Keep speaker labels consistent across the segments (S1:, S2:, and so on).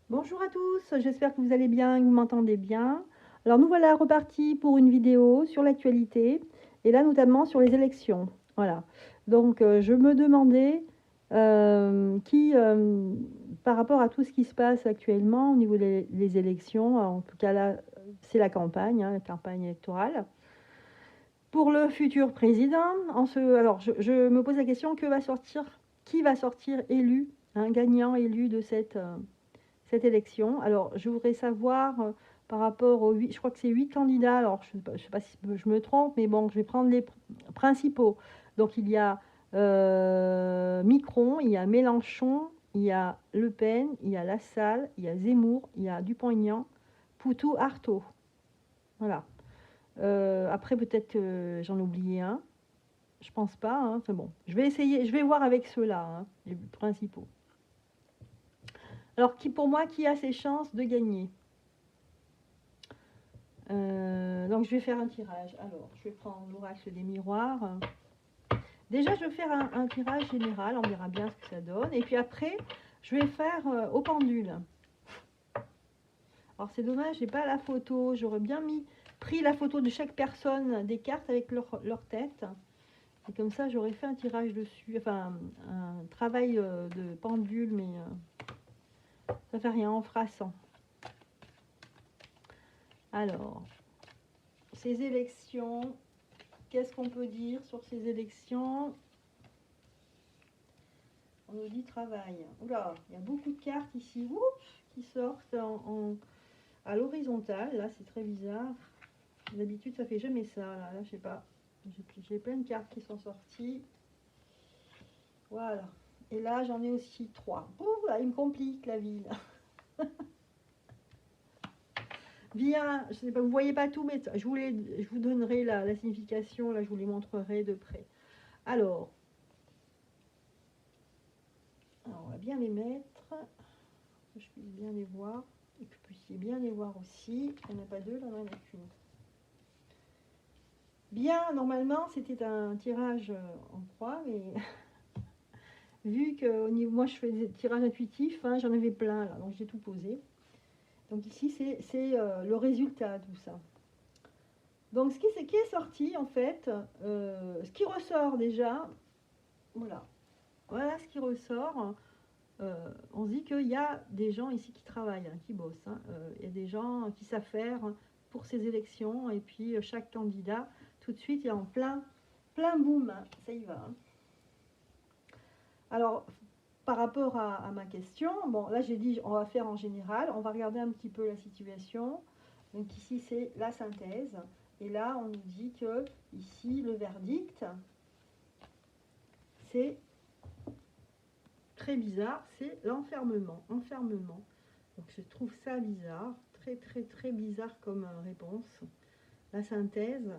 S1: Bonjour à tous, j'espère que vous allez bien, que vous m'entendez bien. Alors nous voilà repartis pour une vidéo sur l'actualité et là notamment sur les élections. Voilà. Donc je me demandais par rapport à tout ce qui se passe actuellement au niveau des élections, en tout cas là c'est la campagne, hein, la campagne électorale. Pour le futur président, alors je me pose la question, qui va sortir élu, un gagnant élu de cette élection. Alors, je voudrais savoir par rapport aux 8, je crois que c'est 8 candidats, alors je ne sais pas si je me trompe, mais bon, je vais prendre les principaux. Donc, il y a Micron, il y a Mélenchon, il y a Le Pen, il y a Lassalle, il y a Zemmour, il y a Dupont-Aignan, Poutou, Artaud. Voilà. Après, peut-être j'en ai oublié un. Je pense pas, hein, c'est bon. Je vais essayer, je vais voir avec ceux-là, hein, les principaux. Alors, pour moi, qui a ses chances de gagner? Donc je vais faire un tirage. Alors, je vais prendre l'oracle des miroirs. Déjà, je vais faire un tirage général. On verra bien ce que ça donne. Et puis après, je vais faire au pendule. Alors, c'est dommage, j'ai pas la photo. J'aurais bien pris la photo de chaque personne des cartes avec leur tête. Et comme ça, j'aurais fait un tirage dessus. Enfin, un travail de pendule, mais ça fait rien, on fera sans. Alors, ces élections, qu'est-ce qu'on peut dire sur ces élections? On nous dit travail. Oula, il y a beaucoup de cartes ici qui sortent à l'horizontale. Là, c'est très bizarre. D'habitude, ça fait jamais ça. Là, je sais pas. J'ai plein de cartes qui sont sorties. Voilà. Et là, j'en ai aussi 3. Ouh, là, il me complique la ville. Bien, je sais pas, vous voyez pas tout, mais je vous donnerai la signification. Là, je vous les montrerai de près. Alors, on va bien les mettre. Que je puisse bien les voir. Et que vous puissiez bien les voir aussi. Il n'y en a pas deux, là, il n'y en a qu'une. Bien, normalement, c'était un tirage en croix, mais vu que au niveau, moi je fais des tirages intuitifs, hein, j'en avais plein là, donc j'ai tout posé. Donc ici, c'est le résultat, tout ça. Donc qui est sorti, en fait, ce qui ressort déjà, voilà ce qui ressort. On se dit qu'il y a des gens ici qui travaillent, hein, qui bossent. Hein. Il y a des gens qui savent faire pour ces élections, et puis chaque candidat, tout de suite, il est en plein boom, hein, ça y va. Hein. Alors, par rapport à ma question, bon, là j'ai dit on va faire en général, on va regarder un petit peu la situation. Donc ici c'est la synthèse, et là on nous dit que ici le verdict, c'est très bizarre, c'est l'enfermement. Enfermement. Donc je trouve ça bizarre, très bizarre comme réponse. La synthèse,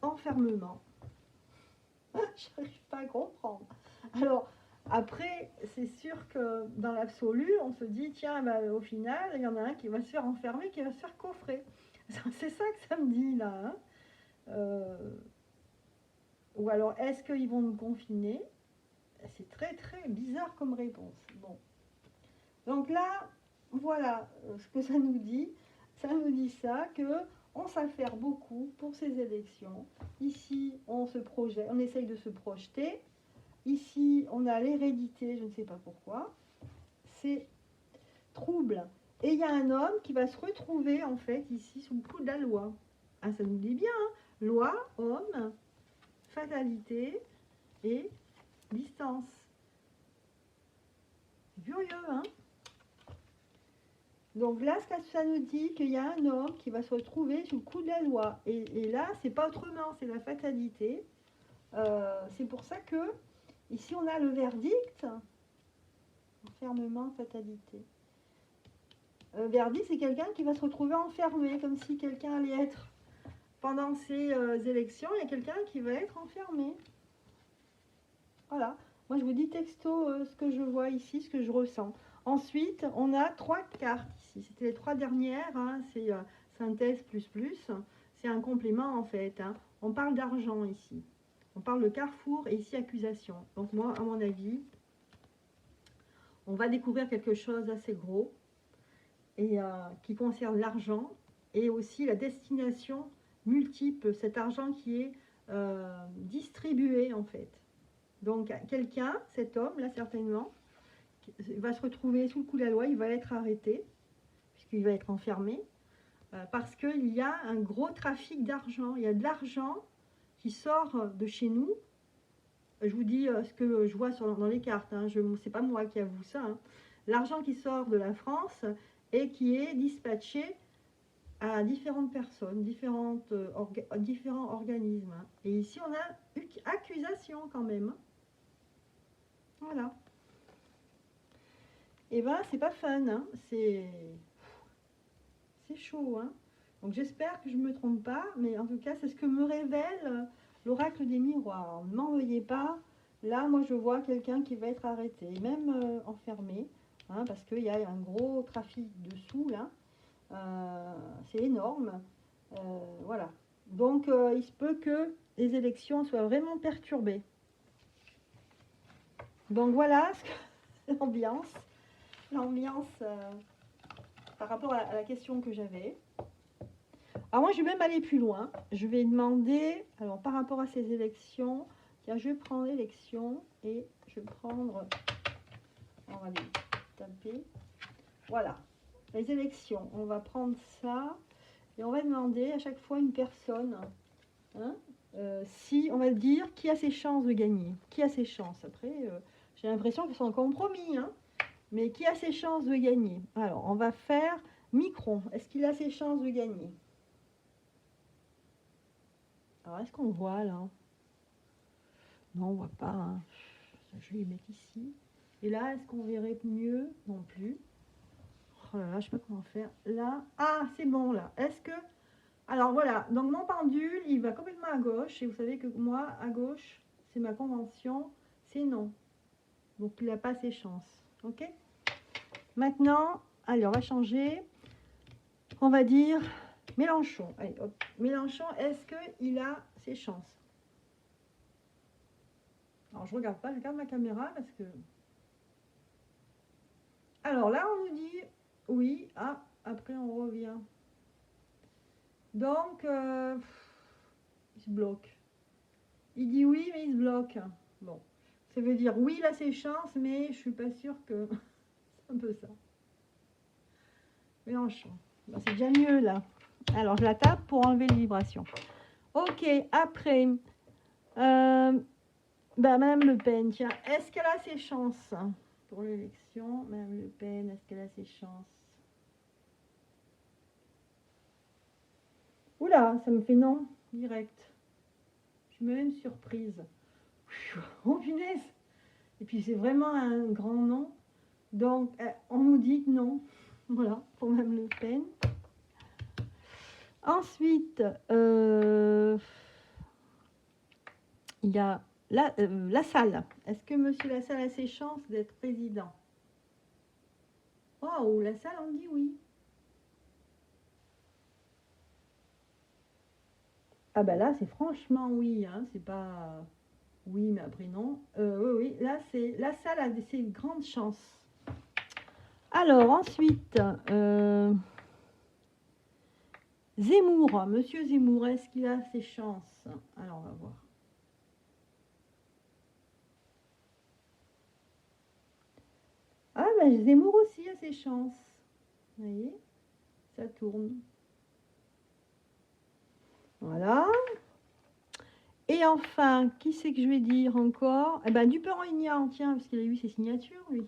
S1: enfermement. J'arrive pas à comprendre. Alors, après, c'est sûr que dans l'absolu, on se dit, tiens, bah, au final, il y en a un qui va se faire enfermer, qui va se faire coffrer. C'est ça que ça me dit là. Hein. Ou alors, est-ce qu'ils vont nous confiner? C'est très bizarre comme réponse. Bon. Donc là, voilà ce que ça nous dit. Ça nous dit ça, que on s'affaire beaucoup pour ces élections. Ici, on se projette, on essaye de se projeter. Ici, on a l'hérédité, je ne sais pas pourquoi. C'est trouble. Et il y a un homme qui va se retrouver, en fait, ici, sous le coup de la loi. Ah, ça nous dit bien, hein. Loi, homme, fatalité et distance. C'est curieux, hein. Donc là, ça nous dit qu'il y a un homme qui va se retrouver sous le coup de la loi. Et là, c'est pas autrement, c'est la fatalité. C'est pour ça que, ici, on a le verdict. Enfermement, fatalité. Verdict, c'est quelqu'un qui va se retrouver enfermé, comme si quelqu'un allait être, pendant ces élections, il y a quelqu'un qui va être enfermé. Voilà. Moi, je vous dis texto ce que je vois ici, ce que je ressens. Ensuite, on a 3 cartes ici. C'était les 3 dernières. Hein. C'est synthèse plus. C'est un complément, en fait. Hein. On parle d'argent ici. On parle de carrefour et ici accusation. Donc moi, à mon avis, on va découvrir quelque chose d'assez gros et qui concerne l'argent et aussi la destination multiple, cet argent qui est distribué en fait. Donc quelqu'un, cet homme là certainement, va se retrouver sous le coup de la loi, il va être arrêté, puisqu'il va être enfermé, parce qu'il y a un gros trafic d'argent, il y a de l'argent qui sort de chez nous. Je vous dis ce que je vois dans les cartes, hein. C'est pas moi qui avoue ça, hein. L'argent qui sort de la France et qui est dispatché à différentes personnes, différents organismes. Et ici, on a accusation quand même. Voilà. Et ben, c'est pas fun, hein. C'est chaud, hein. Donc j'espère que je ne me trompe pas, mais en tout cas, c'est ce que me révèle l'oracle des miroirs. Ne m'en veuillez pas. Là, moi, je vois quelqu'un qui va être arrêté, même enfermé, hein, parce qu'il y a un gros trafic dessous, là. C'est énorme. Voilà. Donc, il se peut que les élections soient vraiment perturbées. Donc, voilà l'ambiance. L'ambiance par rapport à la question que j'avais. Alors moi, je vais même aller plus loin. Je vais demander, alors par rapport à ces élections, tiens, je vais prendre l'élection et je vais prendre, on va aller taper, voilà, les élections. On va prendre ça et on va demander à chaque fois une personne, hein, si on va dire qui a ses chances de gagner, qui a ses chances. Après, j'ai l'impression que c'est un compromis, hein, mais qui a ses chances de gagner. Alors, on va faire Micron. Est-ce qu'il a ses chances de gagner? Alors, est-ce qu'on voit là? Non, on voit pas, hein. Je vais les mettre ici. Et là, est-ce qu'on verrait mieux? Non plus. Oh là là, je sais pas comment faire. Là, ah, c'est bon là. Est-ce que... Alors voilà, donc mon pendule, il va complètement à gauche. Et vous savez que moi, à gauche, c'est ma convention, c'est non. Donc il n'a pas ses chances. Ok? Maintenant, allez, on va changer. On va dire Mélenchon. Allez, hop. Mélenchon, est-ce qu'il a ses chances? Alors, je regarde pas, je regarde ma caméra parce que... Alors là, on nous dit oui. Ah, après, on revient. Donc, il se bloque. Il dit oui, mais il se bloque. Bon, ça veut dire oui, là, c'est chance, mais je suis pas sûre que... c'est un peu ça. Mélenchon. Ben, c'est déjà mieux, là. Alors, je la tape pour enlever les vibrations. Ok, après... Madame Le Pen, tiens, est-ce qu'elle a ses chances pour l'élection? Madame Le Pen, est-ce qu'elle a ses chances? Oula, ça me fait non, direct. Je suis même surprise. Oh punaise! Et puis c'est vraiment un grand non. Donc, on nous dit non. Voilà, pour Madame Le Pen. Ensuite, il y a Lassalle. Est-ce que Monsieur Lassalle a ses chances d'être président? Oh, Lassalle, on dit oui. Ah bah là, c'est franchement oui, hein, c'est pas oui, mais après non. Oui, là, c'est Lassalle a ses grandes chances. Alors, ensuite, Zemmour, Monsieur Zemmour, est-ce qu'il a ses chances? Alors, on va voir. Ah, ben Zemmour aussi a ses chances. Vous voyez, ça tourne. Voilà. Et enfin, qui c'est que je vais dire encore? Eh ben, Dupont-Aignan, tiens, parce qu'il a eu ses signatures, lui.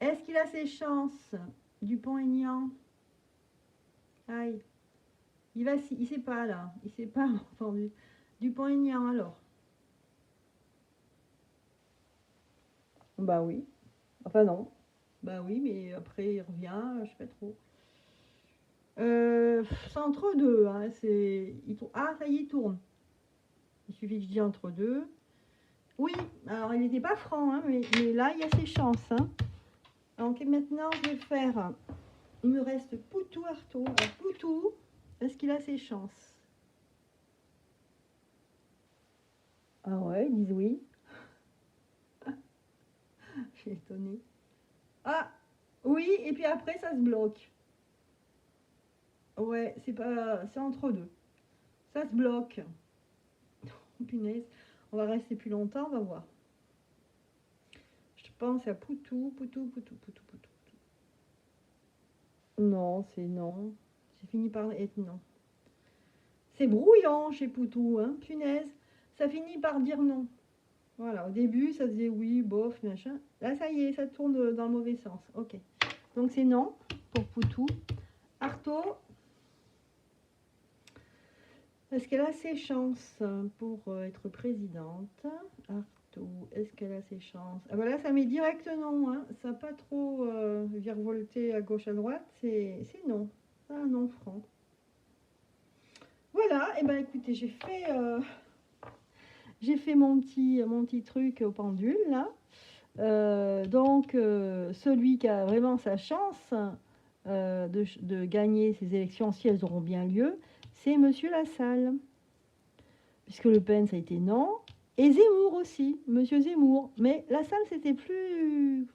S1: Est-ce qu'il a ses chances? Dupont-Aignan. Aïe. Il sait pas, là. Il sait pas, entendu. Dupont-Aignan, alors. Bah oui. Enfin, non. Bah oui, mais après, il revient, je sais pas trop. C'est entre deux, hein, ah, ça y est, il tourne. Il suffit que je dise entre deux. Oui, alors il n'était pas franc, hein, mais là, il y a ses chances. Hein. Donc maintenant, je vais faire... Il me reste Poutou Artaud. Alors, Poutou, est-ce qu'il a ses chances? Ah ouais, ils disent oui. Je suis étonnée. Ah, oui, et puis après, ça se bloque. Ouais, c'est pas, c'est entre deux. Ça se bloque. Oh, punaise, on va rester plus longtemps, on va voir. Je pense à Poutou, Poutou, Poutou, Poutou, Poutou. Non, c'est non. C'est fini par être non. C'est brouillant chez Poutou, hein, punaise. Ça finit par dire non. Voilà, au début, ça faisait oui, bof, machin. Là, ça y est, ça tourne dans le mauvais sens. Ok. Donc, c'est non pour Poutou. Arto, est-ce qu'elle a ses chances pour être présidente? Arto, est-ce qu'elle a ses chances? Ah ben là, ça met direct non. Hein. Ça n'a pas trop virevolté à gauche, à droite. C'est non. C'est un non franc. Voilà, et ben écoutez, j'ai fait mon petit truc au pendule là. Donc, celui qui a vraiment sa chance de gagner ces élections, si elles auront bien lieu, c'est Monsieur Lassalle. Puisque Le Pen, ça a été non. Et Zemmour aussi, Monsieur Zemmour. Mais Lassalle, c'était plus...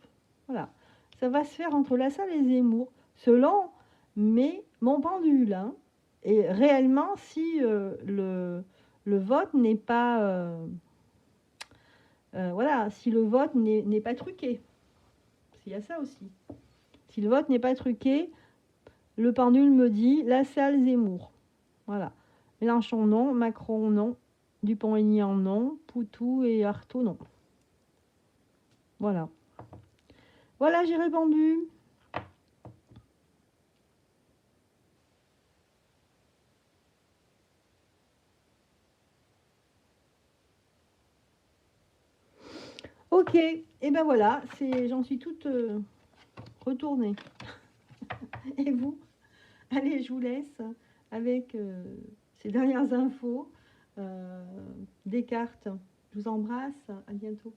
S1: Voilà. Ça va se faire entre Lassalle et Zemmour, selon mon pendule. Hein. Et réellement, si le vote n'est pas... voilà, si le vote n'est pas truqué. Il y a ça aussi. Si le vote n'est pas truqué, le pendule me dit Lassalle Zemmour. Voilà. Mélenchon non, Macron non, Dupont-Aignan non, Poutou et Artaud non. Voilà. Voilà, j'ai répondu. Ok, et ben voilà, j'en suis toute retournée. Et vous? Allez, je vous laisse avec ces dernières infos, des cartes. Je vous embrasse, à bientôt.